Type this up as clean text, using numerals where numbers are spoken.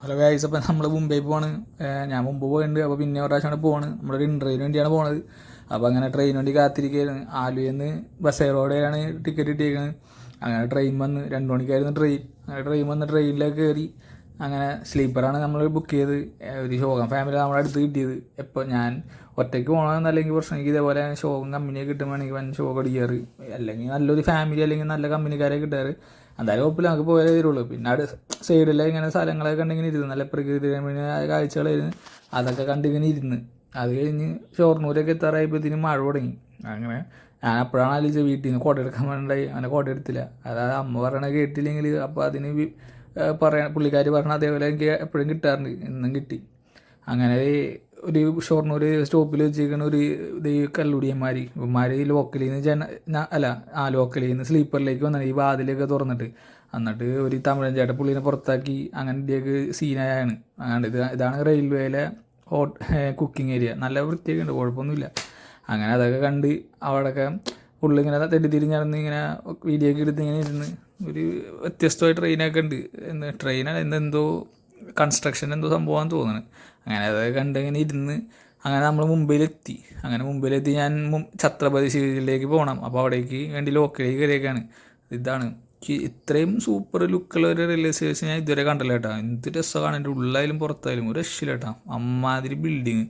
Hello guys, അപ്പം നമ്മൾ മുംബൈ പോവാണ്. ഞാൻ മുമ്പ് പോയിട്ടുണ്ട്. അപ്പോൾ പിന്നെ ഒരു പ്രാവശ്യമാണ് പോവാണ്. നമ്മളൊരു ഇൻ്റർവ്യൂവിന് വേണ്ടിയാണ് പോണത്. അപ്പോൾ അങ്ങനെ ട്രെയിൻ വേണ്ടി കാത്തിരിക്കുകയായിരുന്നു. ആലുവയിൽ നിന്ന് ബസ്സേറോടെയാണ് ടിക്കറ്റ് കിട്ടിയേക്കുന്നത്. അങ്ങനെ ട്രെയിൻ വന്ന് 2 മണിക്കായിരുന്നു ട്രെയിൻ. അങ്ങനെ ട്രെയിൻ വന്ന് ട്രെയിനിലേക്ക് കയറി. അങ്ങനെ സ്ലീപ്പറാണ് നമ്മൾ ബുക്ക് ചെയ്ത്. ഒരു ശോകം ഫാമിലി നമ്മുടെ അടുത്ത് കിട്ടിയത്. എപ്പോൾ ഞാൻ ഒറ്റയ്ക്ക് പോകണമെന്നല്ലെങ്കിൽ പ്രശ്നം. എനിക്ക് ഇതേപോലെ ശോകം കമ്പനിയൊക്കെ കിട്ടുമ്പോഴാണെങ്കിൽ വൻ ശോകം അടിക്കാറ്. അല്ലെങ്കിൽ നല്ലൊരു ഫാമിലി അല്ലെങ്കിൽ നല്ല കമ്പനിക്കാരെ കിട്ടാറ്. എന്തായാലും കുഴപ്പമില്ല, നമുക്ക് പോയാലേ തരുള്ളൂ. പിന്നെ അവിടെ സൈഡിൽ ഇങ്ങനെ സ്ഥലങ്ങളൊക്കെ കണ്ടിങ്ങനെ ഇരുന്ന് നല്ല പ്രകൃതി രമണീയമായ കാഴ്ചകളായിരുന്നു. അതൊക്കെ കണ്ടിങ്ങനെ ഇരുന്ന് അത് കഴിഞ്ഞ് ഷൊർണൂരൊക്കെ എത്താറായപ്പോഴത്തേനും മഴ തുടങ്ങി. അങ്ങനെ ഞാൻ അപ്പോഴാണ് ആലോചിച്ചത് വീട്ടിൽ നിന്ന് കുട എടുക്കാൻ വേണ്ടായി. അങ്ങനെ കുട എടുത്തില്ല. അതായത് അമ്മ പറയണത് കേട്ടില്ലെങ്കിൽ അപ്പോൾ അതിന് പറയാൻ പുള്ളിക്കാർ പറഞ്ഞ അതേപോലെ എനിക്ക് എപ്പോഴും കിട്ടാറുണ്ട്. ഇന്നും കിട്ടി. അങ്ങനെ ഒരു ഷൊർണൂർ സ്റ്റോപ്പിൽ വെച്ചിരിക്കുന്ന ഒരു ഇത് കല്ലുടിയന്മാർ ലോക്കലിൽ നിന്ന് ലോക്കലിൽ നിന്ന് സ്ലീപ്പറിലേക്ക് വന്നാണ് ഈ വാതിലൊക്കെ തുറന്നിട്ട്. എന്നിട്ട് ഒരു തമിഴൻ ചേട്ടൻ പുള്ളീനെ പുറത്താക്കി. അങ്ങനെ ഇതിലേക്ക് സീനായാണ്. അങ്ങനെ ഇതാണ് റെയിൽവേയിലെ കുക്കിംഗ് ഏരിയ. നല്ല വൃത്തിയൊക്കെ ഉണ്ട്, കുഴപ്പമൊന്നുമില്ല. അങ്ങനെ അതൊക്കെ കണ്ട് അവിടെയൊക്കെ പുള്ളി ഇങ്ങനെ തെറ്റിത്തിരിഞ്ഞ് നടന്ന് ഇങ്ങനെ വീഡിയോ ഒക്കെ എടുത്ത് ഇങ്ങനെ ഇരുന്ന് ഒരു വ്യത്യസ്തമായ ട്രെയിനൊക്കെ ഉണ്ട്. ട്രെയിനാണ് എന്തോ കൺസ്ട്രക്ഷൻ എന്തോ സംഭവമാണെന്ന് തോന്നുന്നു. അങ്ങനെ അതൊക്കെ കണ്ട് ഇങ്ങനെ ഇരുന്ന് അങ്ങനെ നമ്മൾ മുംബൈയിലെത്തി. അങ്ങനെ മുംബൈയിലെത്തി ഞാൻ ഛത്രപതി ശിവജിയിലേക്ക് പോകണം. അപ്പോൾ അവിടേക്ക് വേണ്ടി ലോക്കലിലേക്ക് കയറിയൊക്കെയാണ്. ഇതാണ് ഇത്രയും സൂപ്പർ ലുക്കുള്ള ഒരു റെയിൽവേ സ്റ്റേഷൻ ഞാൻ ഇതുവരെ കണ്ടില്ല കേട്ടോ. എന്ത് രസമാണ്. എൻ്റെ ഉള്ളായാലും പുറത്തായാലും ഒരു രക്ഷയില്ല കേട്ടോ. അമ്മാതിരി ബിൽഡിങ്.